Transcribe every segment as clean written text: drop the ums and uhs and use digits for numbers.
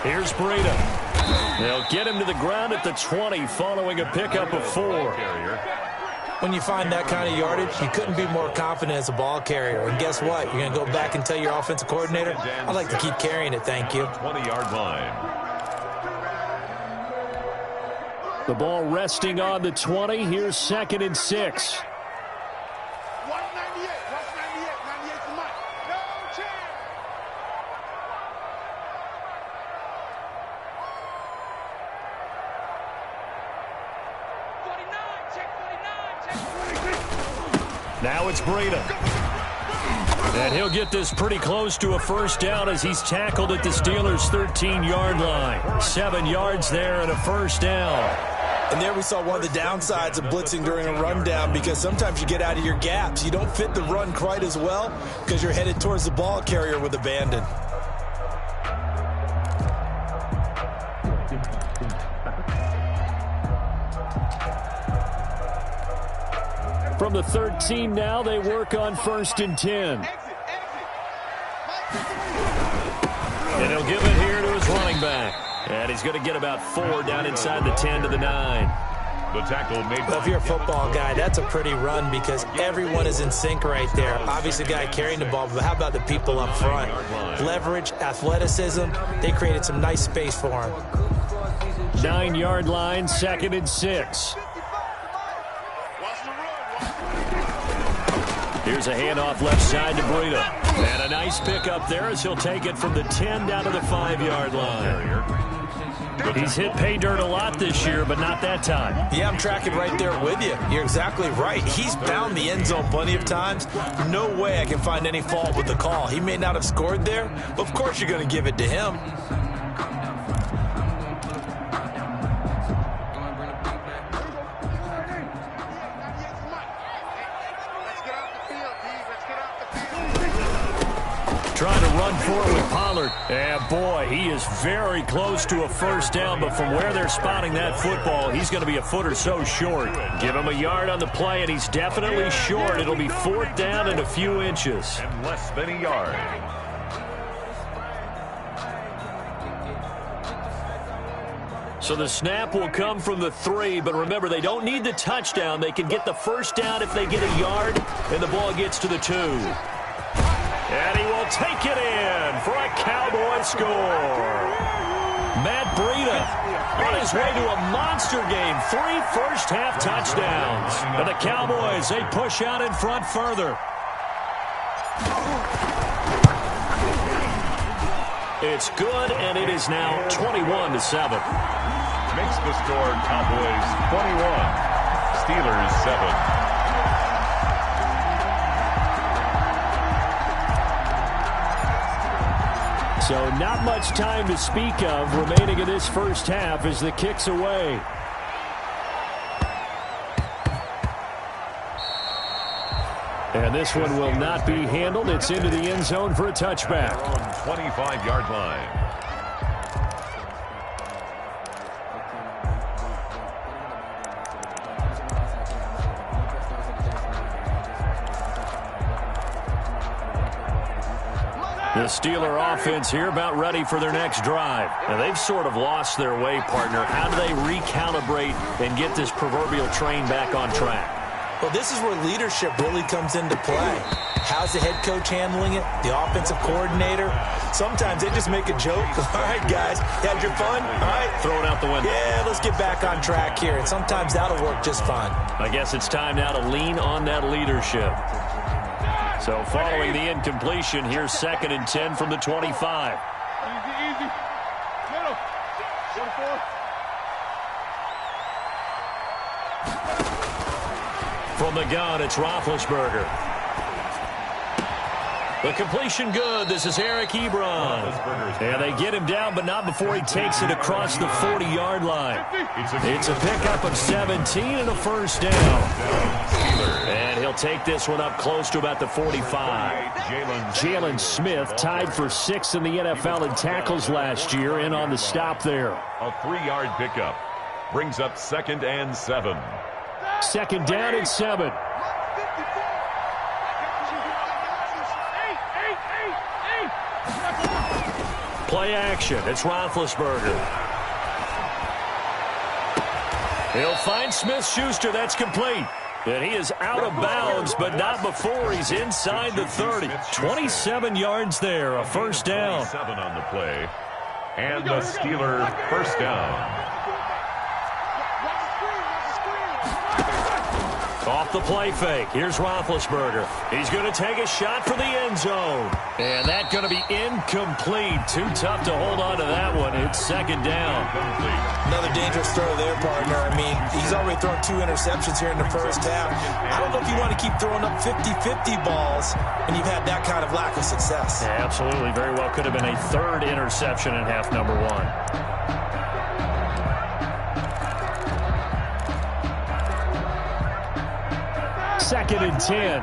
Here's Breida. They'll get him to the ground at the 20 following a pickup of 4. When you find that kind of yardage, you couldn't be more confident as a ball carrier. And guess what? You're going to go back and tell your offensive coordinator, I'd like to keep carrying it, thank you. 20-yard line. The ball resting on the 20. Here's 2nd and 6. Now it's Breida. And he'll get this pretty close to a first down as he's tackled at the Steelers' 13-yard line. 7 yards there and a first down. And there we saw one of the downsides of blitzing during a rundown, because sometimes you get out of your gaps. You don't fit the run quite as well because you're headed towards the ball carrier with abandon. From the 13 now, they work on 1st and 10. And he'll give it here to his running back. And he's going to get about 4 down inside the 10 to the 9. The tackle made. Well, if you're a football guy, that's a pretty run because everyone is in sync right there. Obviously, the guy carrying the ball, but how about the people up front? Leverage, athleticism, they created some nice space for him. 9-yard line, 2nd and 6. Here's a handoff left side to Breida. And a nice pickup there as he'll take it from the 10 down to the 5-yard line. He's hit pay dirt a lot this year, but not that time. Yeah, I'm tracking right there with you. You're exactly right. He's bound the end zone plenty of times. No way I can find any fault with the call. He may not have scored there, but of course you're going to give it to him. Trying to run for it with Pollard. And boy, he is very close to a first down, but from where they're spotting that football, he's going to be a foot or so short. Give him a yard on the play, and he's definitely short. It'll be 4th down and a few inches. And less than a yard. So the snap will come from the 3, but remember, they don't need the touchdown. They can get the first down if they get a yard, and the ball gets to the 2. And he will take it in for a Cowboy score. Matt Breida on his way to a monster game. 3 first-half touchdowns. And the Cowboys, they push out in front further. It's good, and it is now 21-7. Makes the score Cowboys 21, Steelers 7. So not much time to speak of remaining in this first half as the kick's away. And this one will not be handled. It's into the end zone for a touchback. On 25-yard line. The Steeler offense here about ready for their next drive. Now, they've sort of lost their way, partner. How do they recalibrate and get this proverbial train back on track? Well, this is where leadership really comes into play. How's the head coach handling it? The offensive coordinator? Sometimes they just make a joke. All right, guys, you had your fun? All right. Throw it out the window. Yeah, let's get back on track here. And sometimes that'll work just fine. I guess it's time now to lean on that leadership. So following the incompletion, here's 2nd and 10 from the 25. Easy. Middle. 44. From the gun, it's Roethlisberger. The completion good. This is Eric Ebron. And they get him down, but not before he takes it across the 40-yard line. It's a pickup of 17 and a first down. And he'll take this one up close to about the 45. Jalen Smith tied for 6th in the NFL in tackles last year, in on the stop there. A 3-yard pickup brings up 2nd and 7. 2nd down and 7. Play action. It's Roethlisberger. He'll find Smith-Schuster. That's complete. And he is out of bounds, but not before he's inside the 30. 27 yards there, a first down. 7 on the play. And the Steeler first down. Off the play fake. Here's Roethlisberger. He's going to take a shot for the end zone. And that's going to be incomplete. Too tough to hold on to that one. It's second down. Another dangerous throw there, partner. I mean, he's already thrown 2 interceptions here in the first half. I don't know if you want to keep throwing up 50-50 balls when you've had that kind of lack of success. Yeah, absolutely. Very well could have been a 3rd interception in half number 1. Second and 10.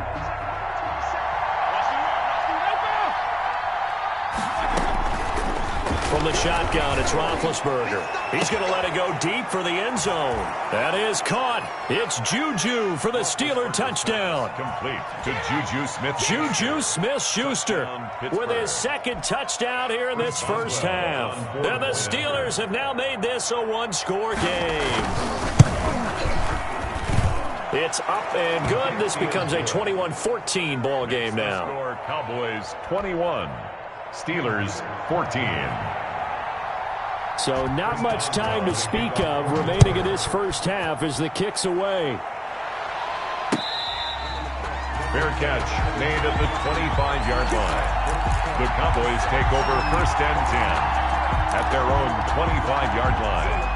From the shotgun, it's Roethlisberger. He's going to let it go deep for the end zone. That is caught. It's Juju for the Steeler touchdown. Complete to Juju Smith. Juju Smith-Schuster with his 2nd touchdown here in this first half. And the Steelers have now made this a 1-score game. It's up and good. This becomes a 21-14 ball game now. Score Cowboys 21, Steelers 14. So not much time to speak of remaining in this first half as the kick's away. Fair catch made at the 25-yard line. The Cowboys take over first and 10 at their own 25-yard line.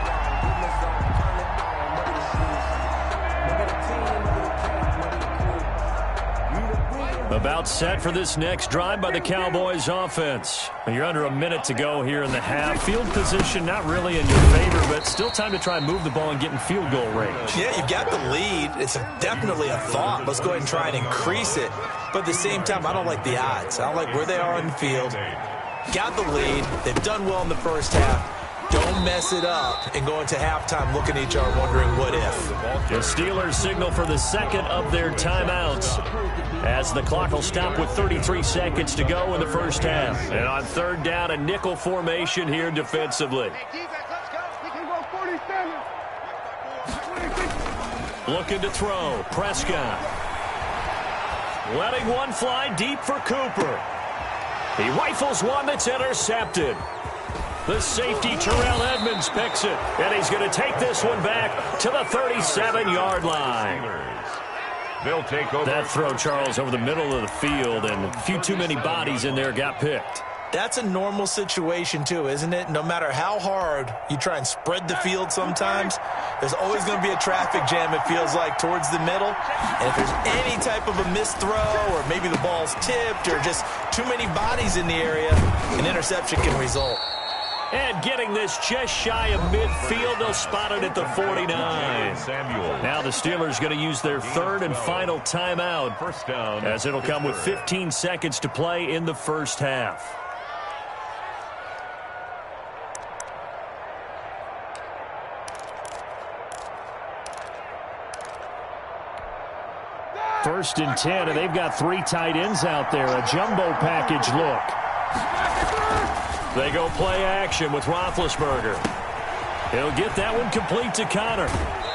About set for this next drive by the Cowboys offense. You're under a minute to go here in the half. Field position not really in your favor, but still time to try and move the ball and get in field goal range. Yeah, you've got the lead. It's definitely a thought. Let's go ahead and try and increase it. But at the same time, I don't like the odds. I don't like where they are in the field. Got the lead. They've done well in the first half. Don't mess it up and go into halftime looking at each other wondering what if. The Steelers signal for the 2nd of their timeouts as the clock will stop with 33 seconds to go in the first half. And on 3rd down, a nickel formation here defensively. Looking to throw. Prescott. Letting one fly deep for Cooper. He rifles one that's intercepted. The safety, Terrell Edmonds, picks it. And he's going to take this one back to the 37-yard line. They'll take over. That throw, Charles, over the middle of the field, and a few too many bodies in there got picked. That's a normal situation, too, isn't it? No matter how hard you try and spread the field sometimes, there's always going to be a traffic jam, it feels like, towards the middle. And if there's any type of a missed throw or maybe the ball's tipped or just too many bodies in the area, an interception can result. And getting this just shy of midfield, they'll spot it at the 49. Now the Steelers going to use their 3rd and final timeout, First down, as it'll come with 15 seconds to play in the first half. First and 10, and they've got 3 tight ends out there. A jumbo package look. They go play action with Roethlisberger. He'll get that one complete to Connor.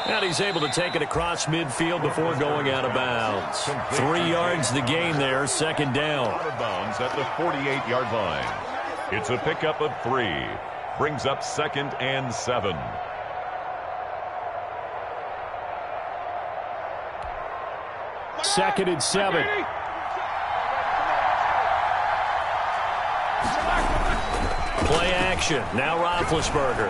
And he's able to take it across midfield before going out of bounds. 3 yards the gain there, 2nd down. Out of bounds at the 48-yard line. It's a pickup of 3. Brings up 2nd and 7. Second and 7. Play action. Now Roethlisberger.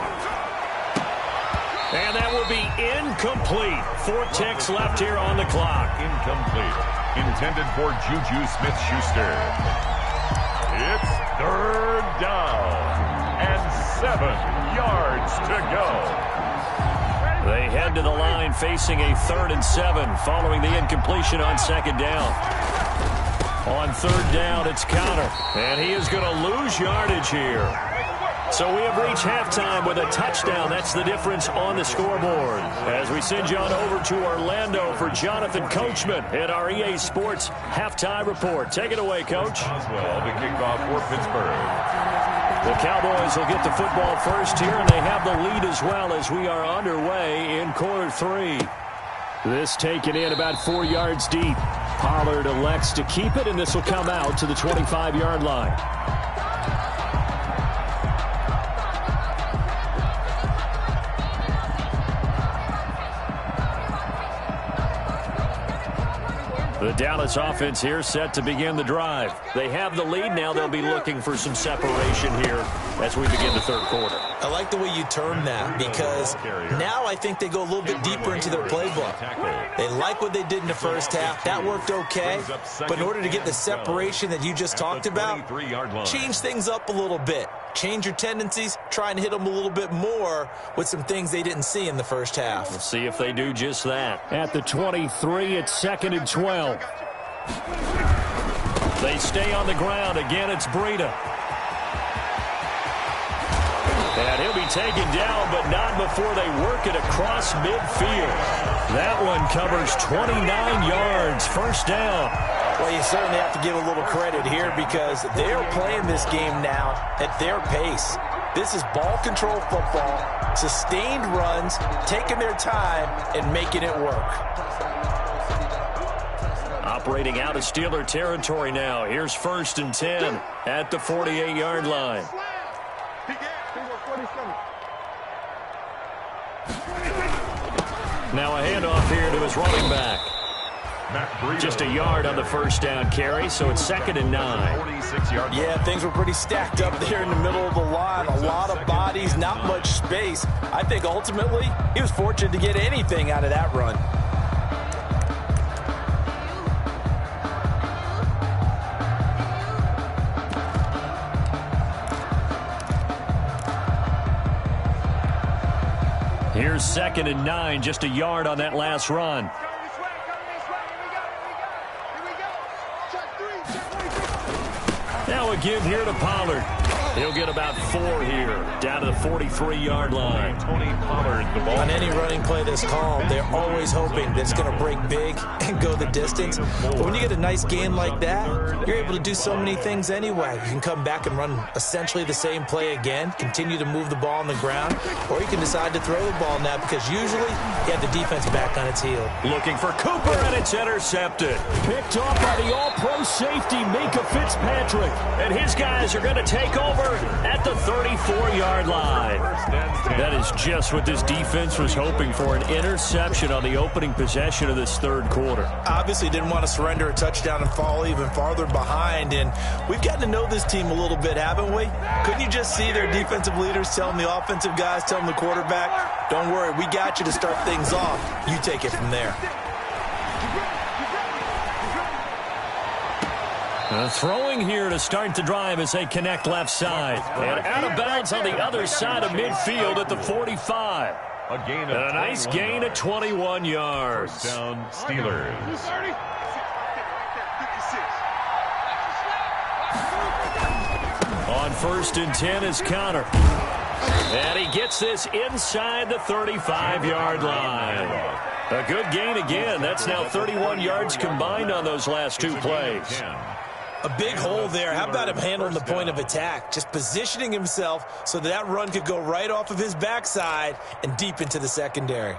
And that will be incomplete. 4 ticks left here on the clock. Incomplete. Intended for Juju Smith-Schuster. It's 3rd down and 7 yards to go. They head to the line facing a 3rd and 7 following the incompletion on 2nd down. On 3rd down, it's Connor. And he is going to lose yardage here. So we have reached halftime with a touchdown. That's the difference on the scoreboard. As we send you on over to Orlando for Jonathan Coachman at our EA Sports Halftime Report. Take it away, Coach. Oswell, the kickoff for Pittsburgh. The Cowboys will get the football first here, and they have the lead as well as we are underway in quarter 3. This taken in about 4 yards deep. Pollard elects to keep it, and this will come out to the 25-yard line. The Dallas offense here set to begin the drive. They have the lead now. They'll be looking for some separation here as we begin the third quarter. I like the way you term that because now I think they go a little bit deeper into their playbook. They like what they did in the first half. That worked okay. But in order to get the separation that you just talked about, change things up a little bit. Change your tendencies, try and hit them a little bit more with some things they didn't see in the first half. We'll see if they do just that. At the 23, it's 2nd and 12. They stay on the ground. Again, it's Breida. And he'll be taken down, but not before they work it across midfield. That one covers 29 yards. First down. Well, you certainly have to give a little credit here because they're playing this game now at their pace. This is ball control football, sustained runs, taking their time, and making it work. Operating out of Steeler territory now. Here's 1st and 10 at the 48-yard line. Now a handoff here to his running back. Just a yard on the first down carry, so it's 2nd and 9. Yeah, things were pretty stacked up there in the middle of the line. A lot of bodies, not much space. I think ultimately he was fortunate to get anything out of that run. Here's 2nd and 9, just a yard on that last run. Now a give here to Pollard. He'll get about 4 here, down to the 43-yard line. Tony Pollard, the ball. On any running play that's called, they're always hoping that it's going to break big and go the distance. But when you get a nice gain like that, you're able to do so many things anyway. You can come back and run essentially the same play again, continue to move the ball on the ground, or you can decide to throw the ball now because usually you have the defense back on its heel. Looking for Cooper, and it's intercepted. Picked off by the all-pro safety, Minka Fitzpatrick. And his guys are going to take over at the 34-yard line. That is just what this defense was hoping for, an interception on the opening possession of this third quarter. Obviously didn't want to surrender a touchdown and fall even farther behind, and we've gotten to know this team a little bit, haven't we? Couldn't you just see their defensive leaders telling the offensive guys, telling the quarterback, don't worry, we got you to start things off. You take it from there. Throwing here to start the drive as they connect left side. And out of bounds on the other side of midfield at the 45. And a nice gain of 21 yards. First down, Steelers. On 1st and 10 is Connor. And he gets this inside the 35-yard line. A good gain again. That's now 31 yards combined on those last 2 plays. A big hole there. How about him handling the point of attack? Just positioning himself so that run could go right off of his backside and deep into the secondary.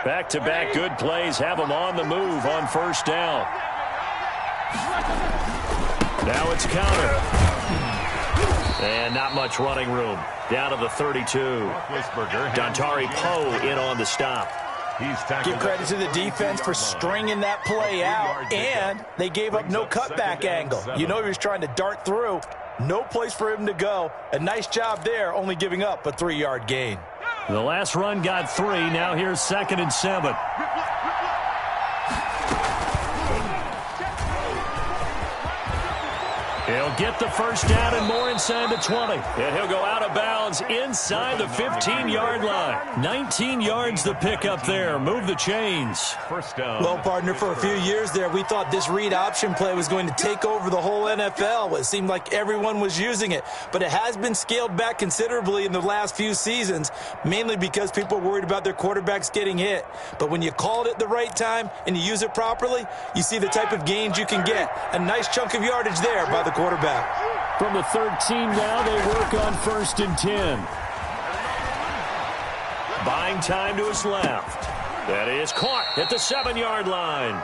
Back-to-back good plays have him on the move on first down. Now it's Connor. And not much running room. Down to the 32. Dontari Poe in on the stop. Give credit to the defense for stringing that play out, and they gave up no cutback angle. You know he was trying to dart through. No place for him to go. A nice job there, only giving up a 3-yard gain. The last run got 3. Now here's 2nd and 7. He'll get the first down and more inside the 20. And he'll go out of bounds inside the 15-yard line. 19 yards to pick up there. Move the chains. First down. Well, partner, for a few years there, we thought this read option play was going to take over the whole NFL. It seemed like everyone was using it. But it has been scaled back considerably in the last few seasons, mainly because people are worried about their quarterbacks getting hit. But when you call it at the right time and you use it properly, you see the type of gains you can get. A nice chunk of yardage there by the quarterback. From the 13 now, they work on 1st and 10. Buying time to his left. That is caught at the 7-yard line.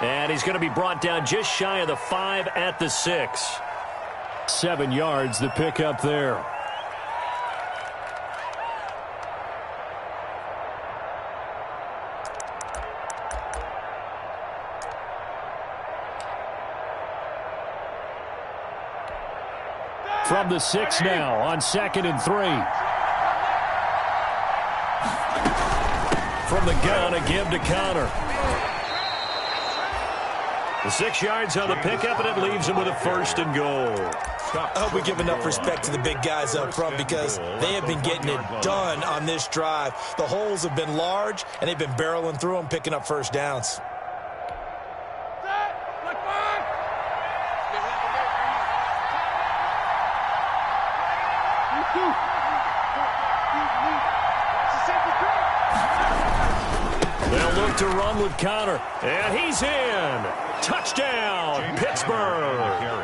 And he's going to be brought down just shy of the 5 at the 6. 7 yards to pick up there. From the 6 now on 2nd and 3. From the gun, a give to Connor. The 6 yards on the pickup, and it leaves him with a 1st and goal. I hope we give enough respect to the big guys up front because they have been getting it done on this drive. The holes have been large, and they've been barreling through them, picking up first downs. They'll look to run with Connor, and he's in. Touchdown, Pittsburgh.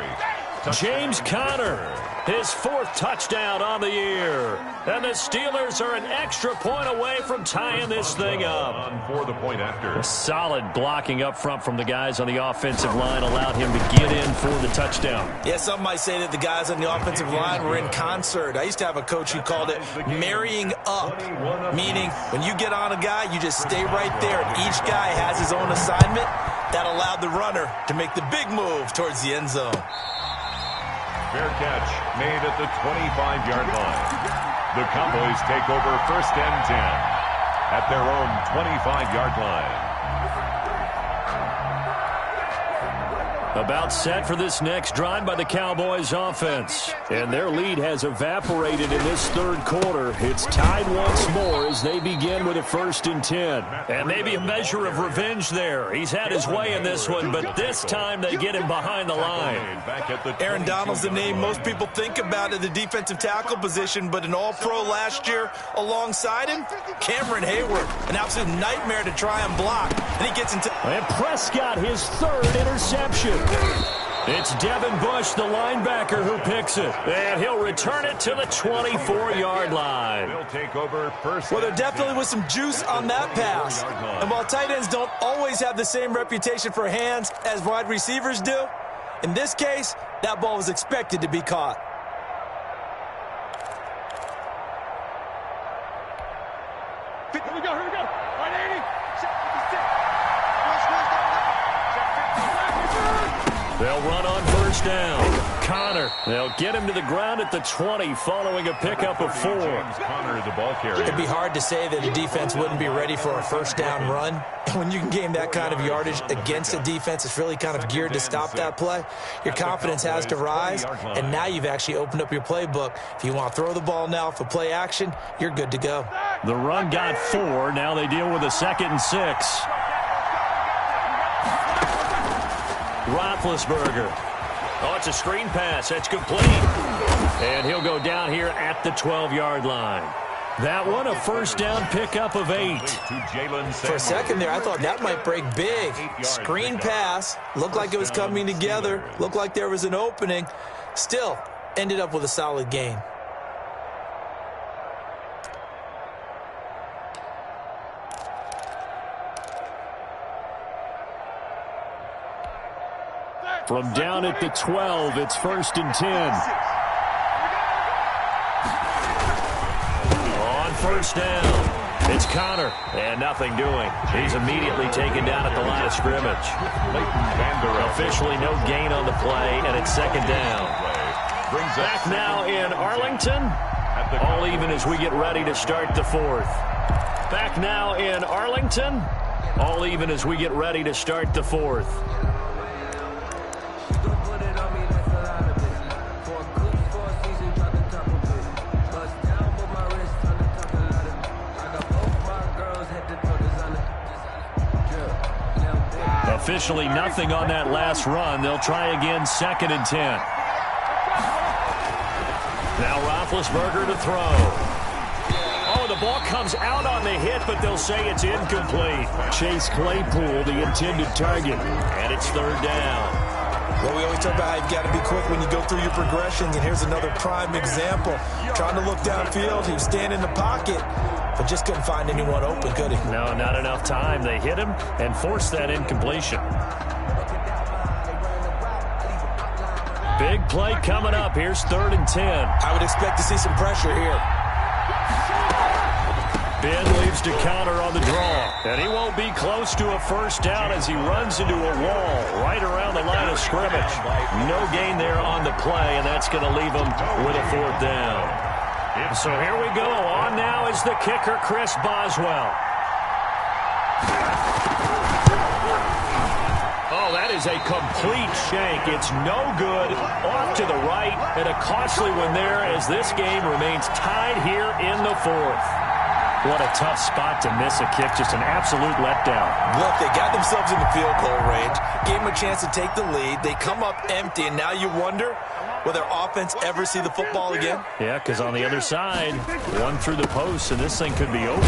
James Conner, his 4th touchdown on the year. And the Steelers are an extra point away from tying this thing up. For the point after. Solid blocking up front from the guys on the offensive line allowed him to get in for the touchdown. Yeah, some might say that the guys on the offensive line were in concert. I used to have a coach who called it marrying up, meaning when you get on a guy, you just stay right there, and each guy has his own assignment. That allowed the runner to make the big move towards the end zone. Fair catch made at the 25-yard line. The Cowboys take over 1st and 10 at their own 25-yard line. About set for this next drive by the Cowboys offense. And their lead has evaporated in this 3rd quarter. It's tied once more as they begin with a 1st and 10. And maybe a measure of revenge there. He's had his way in this one, but this time they get him behind the line. Aaron Donald's the name most people think about at the defensive tackle position, but an All-Pro last year alongside him, Cameron Hayward. An absolute nightmare to try and block. And he gets into... And Prescott, his 3rd interception. It's Devin Bush, the linebacker, who picks it. And he'll return it to the 24-yard line. Well, there definitely was some juice on that pass. And while tight ends don't always have the same reputation for hands as wide receivers do, in this case, that ball was expected to be caught. Here we go. 180. They'll run on 1st down. Connor, they'll get him to the ground at the 20 following a pickup of 4. Connor, the ball carrier. It'd be hard to say that a defense wouldn't be ready for a 1st down run. When you can gain that kind of yardage against a defense that's really kind of geared to stop that play, your confidence has to rise, and now you've actually opened up your playbook. If you want to throw the ball now for play action, you're good to go. The run got 4. Now they deal with a 2nd and 6. Roethlisberger. Oh, it's a screen pass. That's complete. And he'll go down here at the 12-yard line. That one, a 1st down pickup of 8. For a second there, I thought that might break big. Screen pass. Looked like it was coming together. Looked like there was an opening. Still, ended up with a solid gain. From down at the 12, it's 1st and 10. On 1st down, it's Connor, and nothing doing. He's immediately taken down at the line of scrimmage. Officially no gain on the play, and it's 2nd down. Back now in Arlington. All even as we get ready to start the 4th. Back now in Arlington. All even as we get ready to start the 4th. officially nothing on that last run. They'll try again, 2nd and 10. Now Roethlisberger to throw. Oh, the ball comes out on the hit, but they'll say it's incomplete. Chase Claypool, the intended target, and it's 3rd down. Well, we always talk about how you've got to be quick when you go through your progressions, and here's another prime example. Trying to look downfield, he was standing in the pocket, but just couldn't find anyone open, could he? No, not enough time. They hit him and forced that incompletion. Big play coming up. Here's 3rd and 10. I would expect to see some pressure here. Ben leaves to counter on the draw. And he won't be close to a 1st down as he runs into a wall right around the line of scrimmage. No gain there on the play, and that's going to leave him with a 4th down. So here we go. On now is the kicker, Chris Boswell. Oh, that is a complete shank. It's no good. Off to the right, and a costly one there as this game remains tied here in the 4th. What a tough spot to miss a kick. Just an absolute letdown. Look, they got themselves in the field goal range, gave them a chance to take the lead. They come up empty, and now you wonder, will their offense ever see the football again? Yeah, because on the other side, one through the post, and this thing could be open.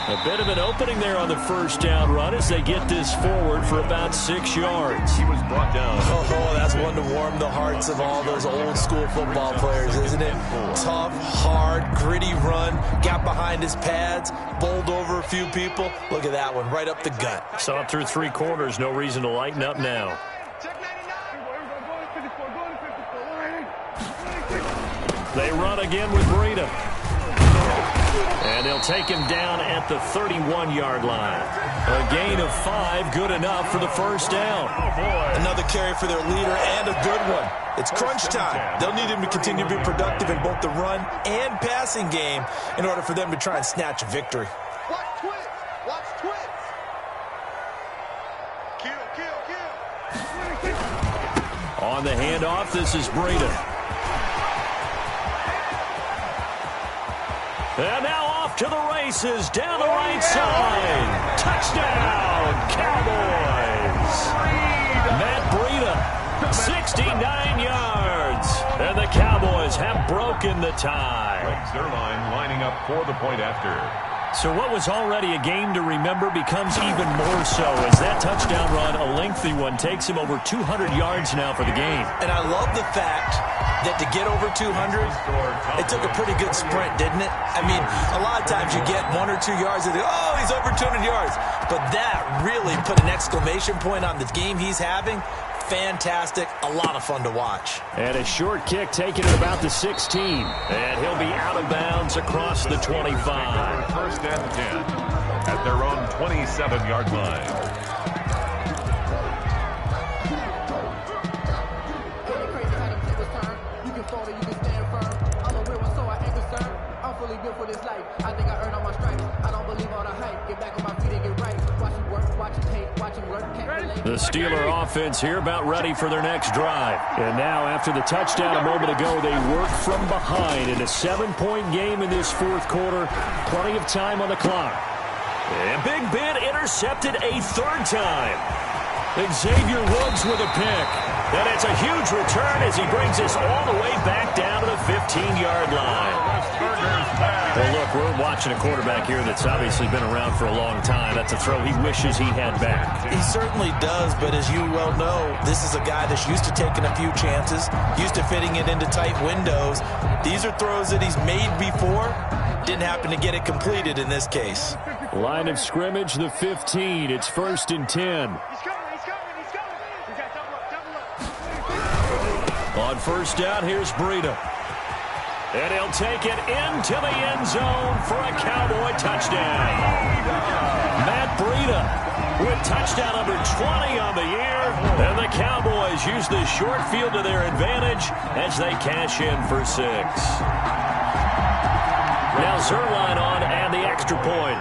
A bit of an opening there on the 1st down run as they get this forward for about 6 yards. He was brought down. Oh, that's one to warm the hearts of all those old-school football players, isn't it? Tough, hard, gritty run, got behind his pads, bowled over a few people. Look at that one, right up the gut. Saw it through 3 quarters, no reason to lighten up now. They run again with Breida. And they'll take him down at the 31-yard line. A gain of 5, good enough for the 1st down. Another carry for their leader and a good one. It's crunch time. They'll need him to continue to be productive in both the run and passing game in order for them to try and snatch a victory. Watch twist. Watch twist. Kill. On the handoff, this is Breida. And now off to the races, down the right side. Touchdown, Cowboys. Matt Breida, 69 yards. And the Cowboys have broken the tie. Zerline lining up for the point after. So what was already a game to remember becomes even more so as that touchdown run, a lengthy one, takes him over 200 yards now for the game. And I love the fact that to get over 200, it took a pretty good sprint, didn't it? I mean, a lot of times you get 1 or 2 yards and they go, oh, he's over 200 yards. But that really put an exclamation point on the game he's having. Fantastic. A lot of fun to watch. And a short kick taken at about the 16. And he'll be out of bounds across the 25. 1st and 10 at their own 27-yard line. The Steeler offense here about ready for their next drive. And now after the touchdown a moment ago, they work from behind in a 7-point game in this 4th quarter. Plenty of time on the clock. And Big Ben intercepted a 3rd time. Xavier Woods with a pick. And it's a huge return as he brings us all the way back down to the 15-yard line. Well, look, we're watching a quarterback here that's obviously been around for a long time. That's a throw he wishes he had back. He certainly does, but as you well know, this is a guy that's used to taking a few chances, used to fitting it into tight windows. These are throws that he's made before. Didn't happen to get it completed in this case. Line of scrimmage, the 15. It's 1st and 10. On 1st down, here's Breida. And he'll take it into the end zone for a Cowboy touchdown. Matt Breida with touchdown number 20 on the year. And the Cowboys use the short field to their advantage as they cash in for 6. Now Zerline on and the extra point.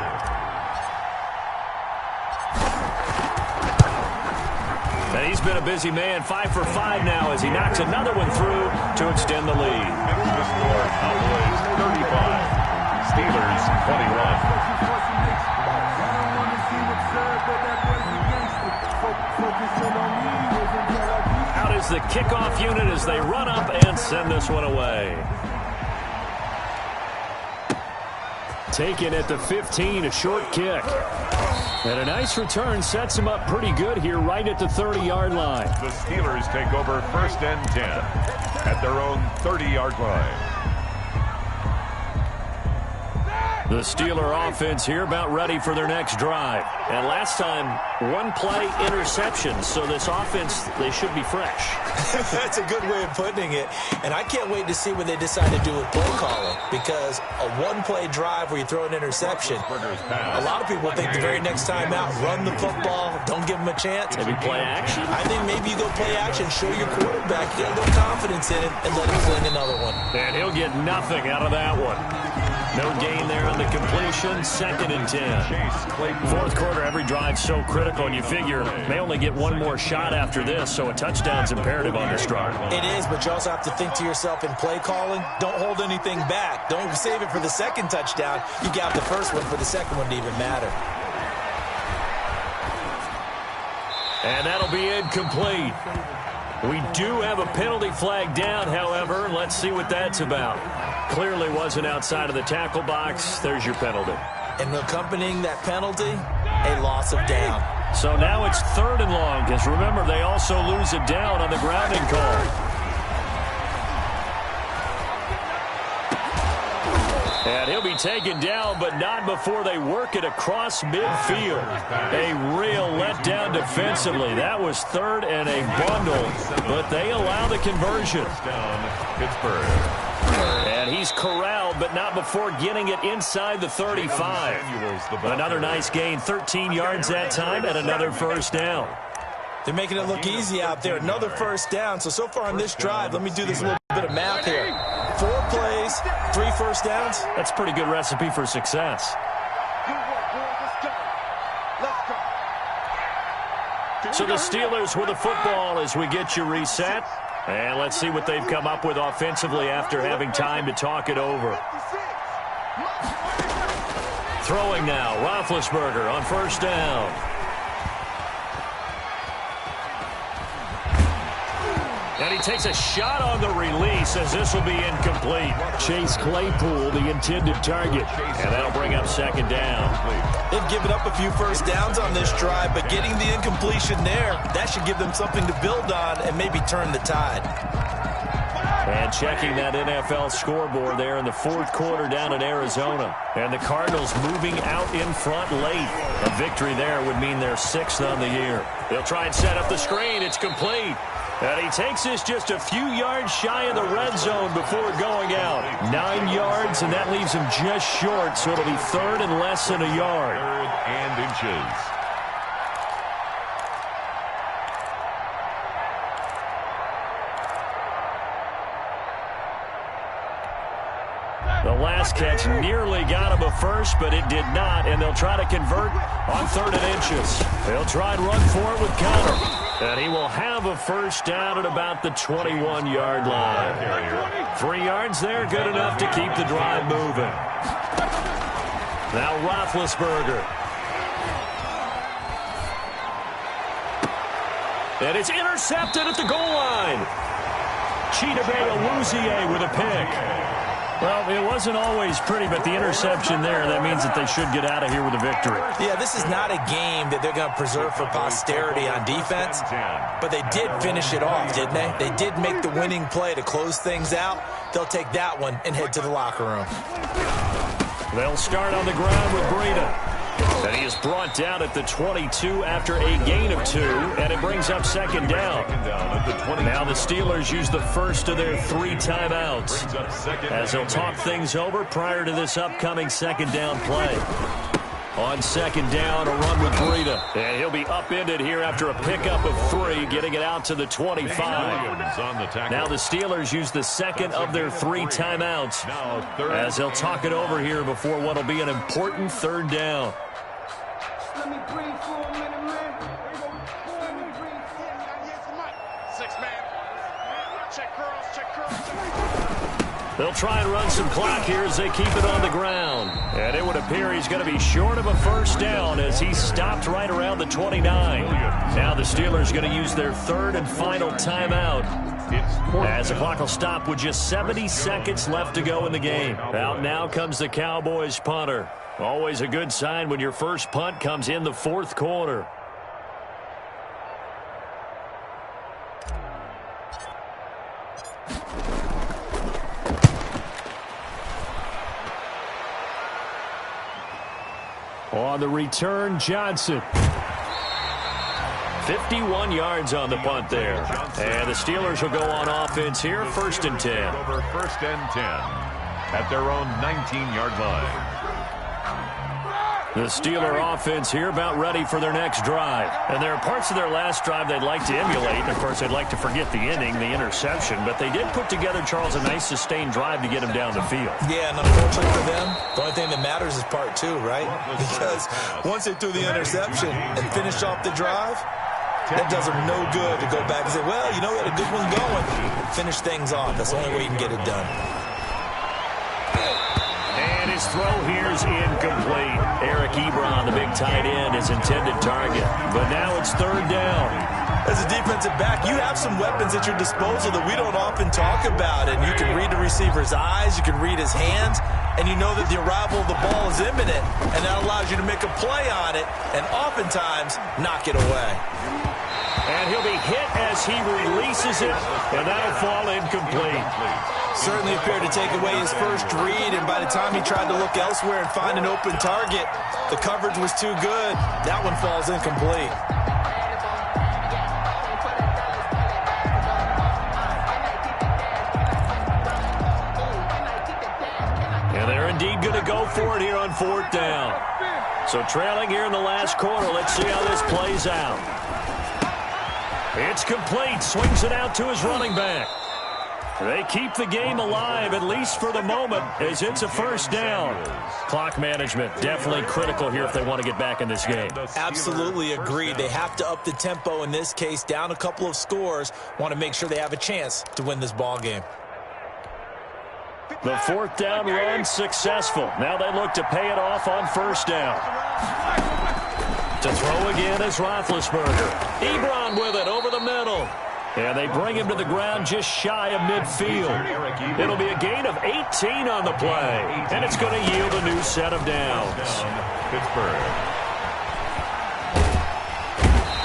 And he's been a busy man, 5 for 5 now as he knocks another one through to extend the lead. The score, Cowboys 35, Steelers 21. is the kickoff unit as they run up and send this one away. Taken at the 15, a short kick. And a nice return sets him up pretty good here right at the 30-yard line. The Steelers take over 1st and 10 at their own 30-yard line. The Steeler offense here about ready for their next drive. And last time, one play interception. So this offense, they should be fresh. That's a good way of putting it. And I can't wait to see what they decide to do with play calling. Because a one-play drive where you throw an interception, a lot of people think the very next time out, run the football, don't give them a chance. Maybe play action? I think maybe you go play action, show your quarterback, get a little confidence in it, and let him fling another one. And he'll get nothing out of that one. No gain there on the completion, 2nd and 10. Fourth quarter, every drive so critical, and you figure they only get one more shot after this, so a touchdown's imperative on this drive. It is, but you also have to think to yourself in play calling, don't hold anything back. Don't save it for the second touchdown. You got the first one for the second one to even matter. And that'll be incomplete. We do have a penalty flag down, however. Let's see what that's about. Clearly wasn't outside of the tackle box. There's your penalty. And accompanying that penalty, a loss of down. So now it's 3rd and long, because remember, they also lose it down on the grounding call. And he'll be taken down, but not before they work it across midfield. A real letdown defensively. That was 3rd and a bundle, but they allow the conversion. Pittsburgh. And he's corralled, but not before getting it inside the 35. Another nice gain, 13 yards that time, and another first down. They're making it look easy out there. Another first down. So far on this drive, let me do this little bit of math here. 4 plays, 3 first downs. That's a pretty good recipe for success. So the Steelers with the football as we get you reset. And let's see what they've come up with offensively after having time to talk it over. Throwing now, Roethlisberger on first down. And he takes a shot on the release as this will be incomplete. Chase Claypool, the intended target. And that'll bring up 2nd down. They've given up a few first downs on this drive, but getting the incompletion there, that should give them something to build on and maybe turn the tide. And checking that NFL scoreboard there in the 4th quarter down in Arizona. And the Cardinals moving out in front late. A victory there would mean they're 6th on the year. They'll try and set up the screen. It's complete. And he takes this just a few yards shy of the red zone before going out. 9 yards, and that leaves him just short, so it'll be 3rd and less than a yard. 3rd and inches. The last catch nearly got him a first, but it did not, and they'll try to convert on 3rd and inches. They'll try and run for it with Connor. And he will have a first down at about the 21-yard line. 3 yards there, good enough to keep the drive moving. Now Roethlisberger. And it's intercepted at the goal line. Chidobe Awuzie with a pick. Well, it wasn't always pretty, but the interception there, that means that they should get out of here with a victory. Yeah, this is not a game that they're going to preserve for posterity on defense, but they did finish it off, didn't they? They did make the winning play to close things out. They'll take that one and head to the locker room. They'll start on the ground with Breida. And he is brought down at the 22 after a gain of 2, and it brings up 2nd down. Now the Steelers use the first of their 3 timeouts as they'll talk things over prior to this upcoming 2nd down play. On 2nd down, a run with Breida. And he'll be upended here after a pickup of 3, getting it out to the 25. Now the Steelers use the 2nd of their 3 timeouts as they'll talk it over here before what will be an important 3rd down. Let me breathe for a minute, man. Let me breathe. Six man. Check girls, check girls. They'll try and run some clock here as they keep it on the ground. And it would appear he's going to be short of a first down as he stopped right around the 29. Now the Steelers are going to use their third and final timeout, as the clock will stop with just 70 seconds left to go in the game. Out now comes the Cowboys punter. Always a good sign when your first punt comes in the fourth quarter. On the return, Johnson. 51 yards on the punt there. And the Steelers will go on offense here, first and 10. Over first and 10 at their own 19-yard line. The Steeler offense here about ready for their next drive. And there are parts of their last drive they'd like to emulate. And, of course, they'd like to forget the inning, the interception. But they did put together, Charles, a nice sustained drive to get him down the field. Yeah, and unfortunately for them, the only thing that matters is part two, right? Because once they threw the interception and finished off the drive, that does them no good to go back and say, well, you know, we had a good one going. Finish things off. That's the only way you can get it done. And his throw here is incomplete. Eric Ebron, the big tight end, his intended target. But now it's third down. As a defensive back, you have some weapons at your disposal that we don't often talk about. And you can read the receiver's eyes, you can read his hands, and you know that the arrival of the ball is imminent. And that allows you to make a play on it and oftentimes knock it away. And he'll be hit as he releases it, and that'll fall incomplete. Certainly appeared to take away his first read, and by the time he tried to look elsewhere and find an open target, the coverage was too good. That one falls incomplete. And they're indeed going to go for it here on fourth down. So trailing here in the last quarter, let's see how this plays out. It's complete. Swings it out to his running back. They keep the game alive, at least for the moment, as it's a first down. Clock management definitely critical here if they want to get back in this game. Absolutely agreed. They have to up the tempo in this case, down a couple of scores. Want to make sure they have a chance to win this ball game. The fourth down run successful. Now they look to pay it off on first down. To throw again is Roethlisberger. Ebron with it over the middle. And they bring him to the ground just shy of midfield. It'll be a gain of 18 on the play. And it's going to yield a new set of downs. Pittsburgh.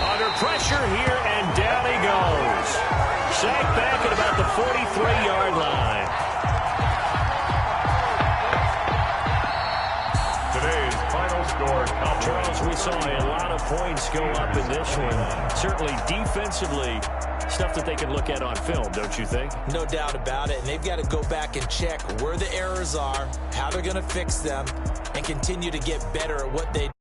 Under pressure here, and down he goes. Sacked back at about the 43-yard line. Today's final score. Charles, we saw a lot of points go up in this one. Certainly defensively, stuff that they can look at on film, don't you think? No doubt about it. And they've got to go back and check where the errors are, how they're going to fix them, and continue to get better at what they do.